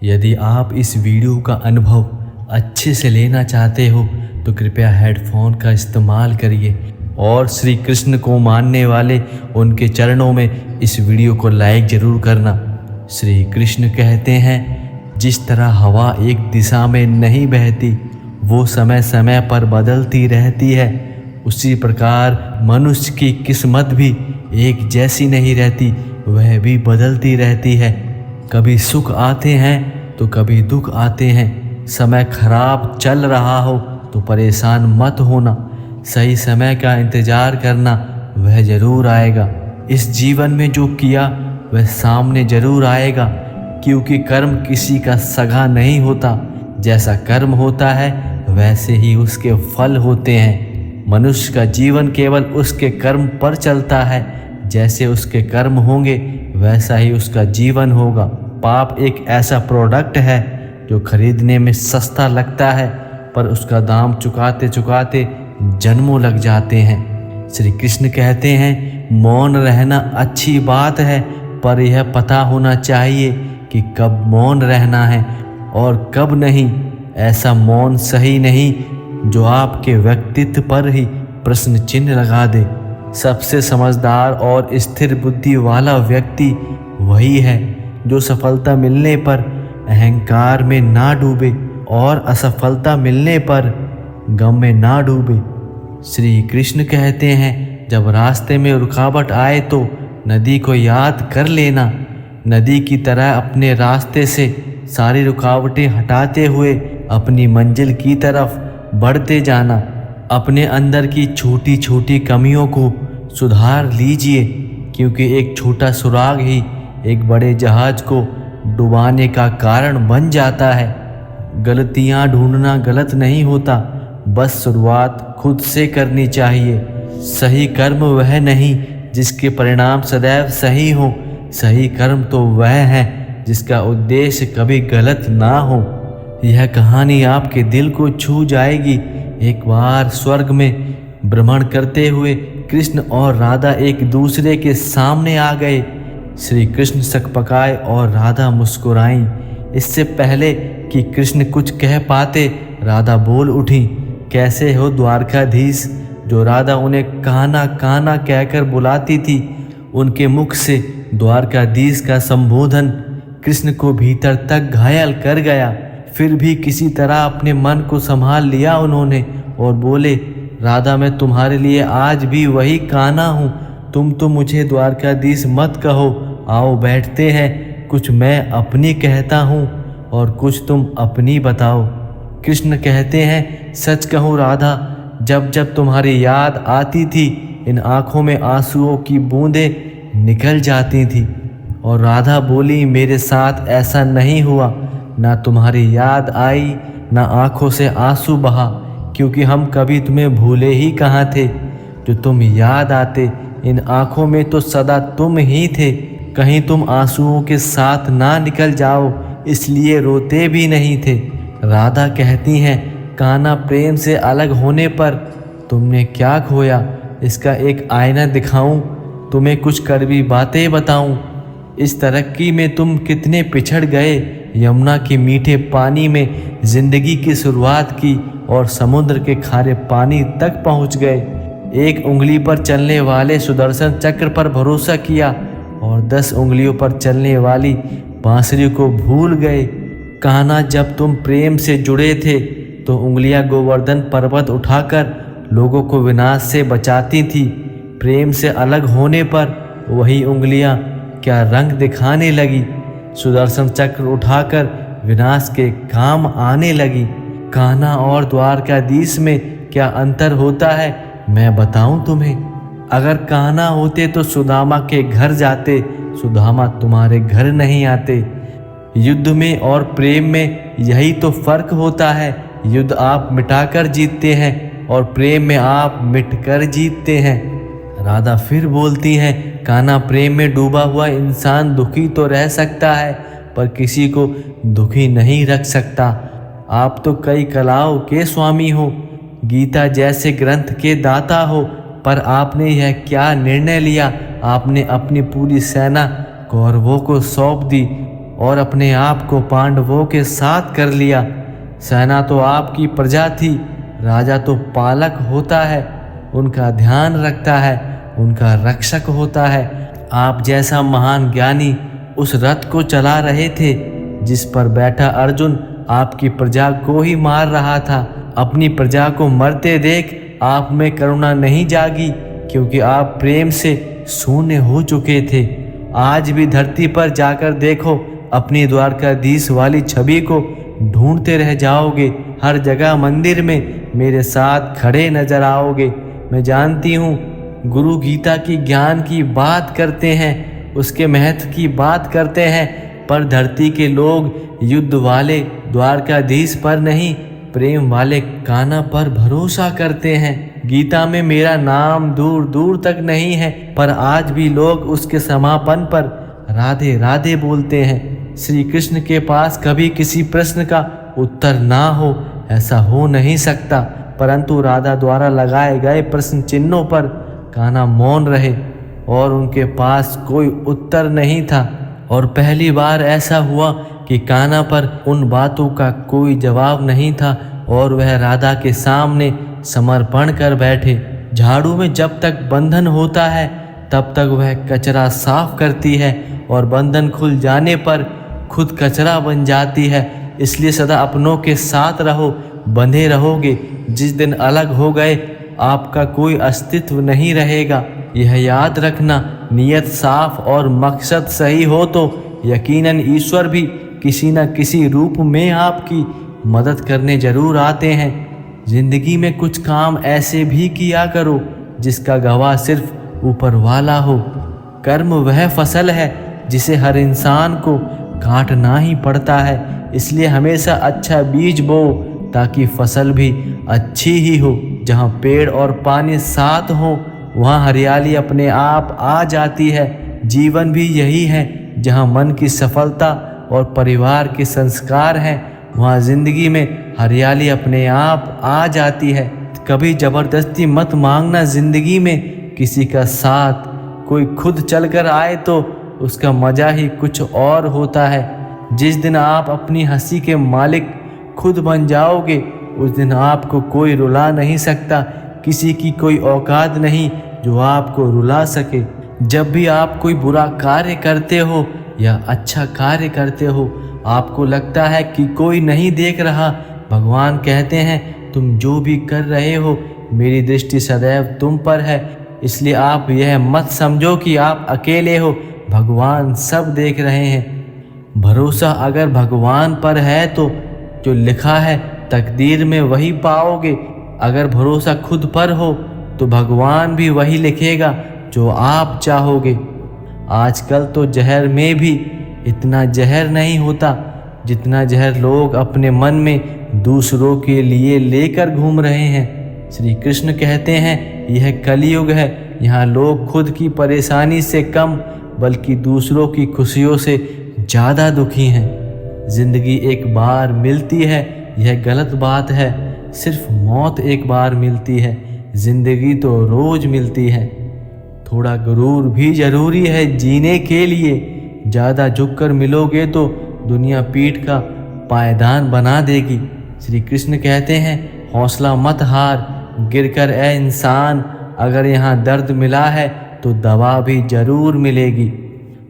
यदि आप इस वीडियो का अनुभव अच्छे से लेना चाहते हो तो कृपया हेडफोन का इस्तेमाल करिए और श्री कृष्ण को मानने वाले उनके चरणों में इस वीडियो को लाइक ज़रूर करना। श्री कृष्ण कहते हैं, जिस तरह हवा एक दिशा में नहीं बहती, वो समय समय पर बदलती रहती है, उसी प्रकार मनुष्य की किस्मत भी एक जैसी नहीं रहती, वह भी बदलती रहती है। कभी सुख आते हैं तो कभी दुख आते हैं। समय खराब चल रहा हो तो परेशान मत होना, सही समय का इंतज़ार करना, वह ज़रूर आएगा। इस जीवन में जो किया वह सामने ज़रूर आएगा, क्योंकि कर्म किसी का सगा नहीं होता। जैसा कर्म होता है वैसे ही उसके फल होते हैं। मनुष्य का जीवन केवल उसके कर्म पर चलता है। जैसे उसके कर्म होंगे वैसा ही उसका जीवन होगा। पाप एक ऐसा प्रोडक्ट है जो खरीदने में सस्ता लगता है, पर उसका दाम चुकाते चुकाते जन्मों लग जाते हैं। श्री कृष्ण कहते हैं, मौन रहना अच्छी बात है, पर यह पता होना चाहिए कि कब मौन रहना है और कब नहीं। ऐसा मौन सही नहीं जो आपके व्यक्तित्व पर ही प्रश्न चिन्ह लगा दे। सबसे समझदार और स्थिर बुद्धि वाला व्यक्ति वही है जो सफलता मिलने पर अहंकार में ना डूबे और असफलता मिलने पर गम में ना डूबे। श्री कृष्ण कहते हैं, जब रास्ते में रुकावट आए तो नदी को याद कर लेना। नदी की तरह अपने रास्ते से सारी रुकावटें हटाते हुए अपनी मंजिल की तरफ बढ़ते जाना। अपने अंदर की छोटी छोटी कमियों को सुधार लीजिए, क्योंकि एक छोटा सुराग ही एक बड़े जहाज को डुबाने का कारण बन जाता है। गलतियां ढूंढना गलत नहीं होता, बस शुरुआत खुद से करनी चाहिए। सही कर्म वह नहीं जिसके परिणाम सदैव सही हो, सही कर्म तो वह है जिसका उद्देश्य कभी गलत ना हो। यह कहानी आपके दिल को छू जाएगी। एक बार स्वर्ग में भ्रमण करते हुए कृष्ण और राधा एक दूसरे के सामने आ गए। श्री कृष्ण सकपकाए और राधा मुस्कुराईं। इससे पहले कि कृष्ण कुछ कह पाते, राधा बोल उठी, कैसे हो द्वारकाधीश। जो राधा उन्हें कान्हा कान्हा कहकर बुलाती थी, उनके मुख से द्वारकाधीश का संबोधन कृष्ण को भीतर तक घायल कर गया। फिर भी किसी तरह अपने मन को संभाल लिया उन्होंने और बोले, राधा मैं तुम्हारे लिए आज भी वही कान्हा हूँ। तुम तो मुझे द्वारकाधीश मत कहो, आओ बैठते हैं। कुछ मैं अपनी कहता हूँ और कुछ तुम अपनी बताओ। कृष्ण कहते हैं, सच कहूँ राधा, जब जब तुम्हारी याद आती थी, इन आँखों में आंसुओं की बूंदें निकल जाती थी। और राधा बोली, मेरे साथ ऐसा नहीं हुआ, ना तुम्हारी याद आई ना आँखों से आंसू बहा, क्योंकि हम कभी तुम्हें भूले ही कहाँ थे। जो तुम याद आते, इन आँखों में तो सदा तुम ही थे। कहीं तुम आंसुओं के साथ ना निकल जाओ, इसलिए रोते भी नहीं थे। राधा कहती हैं, कान्हा प्रेम से अलग होने पर तुमने क्या खोया, इसका एक आईना दिखाऊं, तुम्हें कुछ कड़वी बातें बताऊं। इस तरक्की में तुम कितने पिछड़ गए। यमुना के मीठे पानी में जिंदगी की शुरुआत की और समुद्र के खारे पानी तक पहुंच गए। एक उंगली पर चलने वाले सुदर्शन चक्र पर भरोसा किया और 10 उंगलियों पर चलने वाली बांसुरी को भूल गए। कान्हा, जब तुम प्रेम से जुड़े थे तो उंगलियां गोवर्धन पर्वत उठाकर लोगों को विनाश से बचाती थी। प्रेम से अलग होने पर वही उंगलियां क्या रंग दिखाने लगी, सुदर्शन चक्र उठाकर विनाश के काम आने लगी। कान्हा और द्वारकाधीश में क्या अंतर होता है, मैं बताऊं तुम्हें। अगर कान्हा होते तो सुदामा के घर जाते, सुदामा तुम्हारे घर नहीं आते। युद्ध में और प्रेम में यही तो फर्क होता है। युद्ध आप मिटाकर जीतते हैं और प्रेम में आप मिटकर जीतते हैं। राधा फिर बोलती हैं, कान्हा, प्रेम में डूबा हुआ इंसान दुखी तो रह सकता है, पर किसी को दुखी नहीं रख सकता। आप तो कई कलाओं के स्वामी हो, गीता जैसे ग्रंथ के दाता हो, पर आपने यह क्या निर्णय लिया। आपने अपनी पूरी सेना कौरवों को सौंप दी और अपने आप को पांडवों के साथ कर लिया। सेना तो आपकी प्रजा थी, राजा तो पालक होता है, उनका ध्यान रखता है, उनका रक्षक होता है। आप जैसा महान ज्ञानी उस रथ को चला रहे थे जिस पर बैठा अर्जुन आपकी प्रजा को ही मार रहा था। अपनी प्रजा को मरते देख आप में करुणा नहीं जागी, क्योंकि आप प्रेम से शून्य हो चुके थे। आज भी धरती पर जाकर देखो, अपनी द्वारकाधीश वाली छवि को ढूंढते रह जाओगे। हर जगह मंदिर में मेरे साथ खड़े नजर आओगे। मैं जानती हूँ गुरु गीता की ज्ञान की बात करते हैं, उसके महत्व की बात करते हैं, पर धरती के लोग युद्ध वाले द्वारकाधीश पर नहीं, प्रेम वाले कान्हा पर भरोसा करते हैं। गीता में मेरा नाम दूर दूर तक नहीं है, पर आज भी लोग उसके समापन पर राधे राधे बोलते हैं। श्री कृष्ण के पास कभी किसी प्रश्न का उत्तर ना हो, ऐसा हो नहीं सकता, परंतु राधा द्वारा लगाए गए प्रश्न चिन्हों पर कान्हा मौन रहे और उनके पास कोई उत्तर नहीं था। और पहली बार ऐसा हुआ कि कान्हा पर उन बातों का कोई जवाब नहीं था और वह राधा के सामने समर्पण कर बैठे। झाड़ू में जब तक बंधन होता है तब तक वह कचरा साफ करती है और बंधन खुल जाने पर खुद कचरा बन जाती है। इसलिए सदा अपनों के साथ रहो, बंधे रहोगे। जिस दिन अलग हो गए आपका कोई अस्तित्व नहीं रहेगा। यह याद रखना, नियत साफ और मकसद सही हो तो यकीनन ईश्वर भी किसी न किसी रूप में आपकी मदद करने जरूर आते हैं। जिंदगी में कुछ काम ऐसे भी किया करो जिसका गवाह सिर्फ ऊपर वाला हो। कर्म वह फसल है जिसे हर इंसान को काटना ही पड़ता है। इसलिए हमेशा अच्छा बीज बो ताकि फसल भी अच्छी ही हो। जहाँ पेड़ और पानी साथ हो वहाँ हरियाली अपने आप आ जाती है। जीवन भी यही है, जहाँ मन की सफलता और परिवार के संस्कार हैं वहाँ जिंदगी में हरियाली अपने आप आ जाती है। कभी जबरदस्ती मत मांगना जिंदगी में किसी का साथ। कोई खुद चलकर आए तो उसका मजा ही कुछ और होता है। जिस दिन आप अपनी हंसी के मालिक खुद बन जाओगे उस दिन आपको कोई रुला नहीं सकता। किसी की कोई औकात नहीं जो आपको रुला सके। जब भी आप कोई बुरा कार्य करते हो या अच्छा कार्य करते हो, आपको लगता है कि कोई नहीं देख रहा, भगवान कहते हैं तुम जो भी कर रहे हो मेरी दृष्टि सदैव तुम पर है। इसलिए आप यह मत समझो कि आप अकेले हो, भगवान सब देख रहे हैं। भरोसा अगर भगवान पर है तो जो लिखा है तकदीर में वही पाओगे। अगर भरोसा खुद पर हो तो भगवान भी वही लिखेगा जो आप चाहोगे। आजकल तो जहर में भी इतना जहर नहीं होता जितना जहर लोग अपने मन में दूसरों के लिए लेकर घूम रहे हैं। श्री कृष्ण कहते हैं यह कलयुग है, यहाँ लोग खुद की परेशानी से कम बल्कि दूसरों की खुशियों से ज़्यादा दुखी हैं। जिंदगी एक बार मिलती है यह गलत बात है, सिर्फ मौत एक बार मिलती है, जिंदगी तो रोज मिलती है। थोड़ा गुरूर भी जरूरी है जीने के लिए, ज़्यादा झुककर मिलोगे तो दुनिया पीठ का पायदान बना देगी। श्री कृष्ण कहते हैं हौसला मत हार, गिरकर ए इंसान, अगर यहाँ दर्द मिला है तो दवा भी जरूर मिलेगी।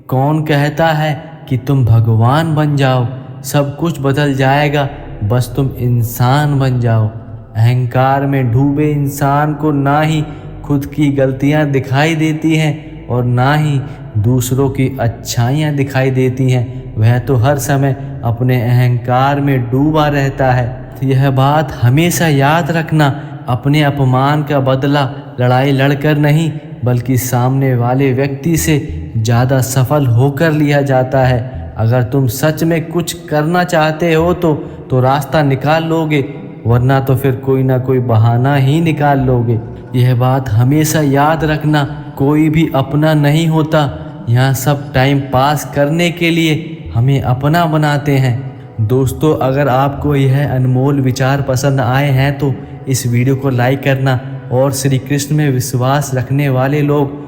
कौन कहता है कि तुम भगवान बन जाओ, सब कुछ बदल जाएगा, बस तुम इंसान बन जाओ। अहंकार में डूबे इंसान को ना ही खुद की गलतियां दिखाई देती हैं और ना ही दूसरों की अच्छाइयां दिखाई देती हैं। वह तो हर समय अपने अहंकार में डूबा रहता है। यह बात हमेशा याद रखना, अपने अपमान का बदला लड़ाई लड़कर नहीं बल्कि सामने वाले व्यक्ति से ज़्यादा सफल होकर लिया जाता है। अगर तुम सच में कुछ करना चाहते हो तो रास्ता निकाल लोगे, वरना तो फिर कोई ना कोई बहाना ही निकाल लोगे। यह बात हमेशा याद रखना, कोई भी अपना नहीं होता। यहाँ सब टाइम पास करने के लिए हमें अपना बनाते हैं। दोस्तों, अगर आपको यह अनमोल विचार पसंद आए हैं तो इस वीडियो को लाइक करना और श्री कृष्ण में विश्वास रखने वाले लोग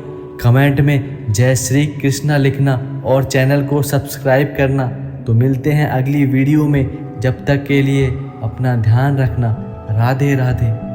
कमेंट में जय श्री कृष्णा लिखना और चैनल को सब्सक्राइब करना। तो मिलते हैं अगली वीडियो में। जब तक के लिए अपना ध्यान रखना। राधे राधे।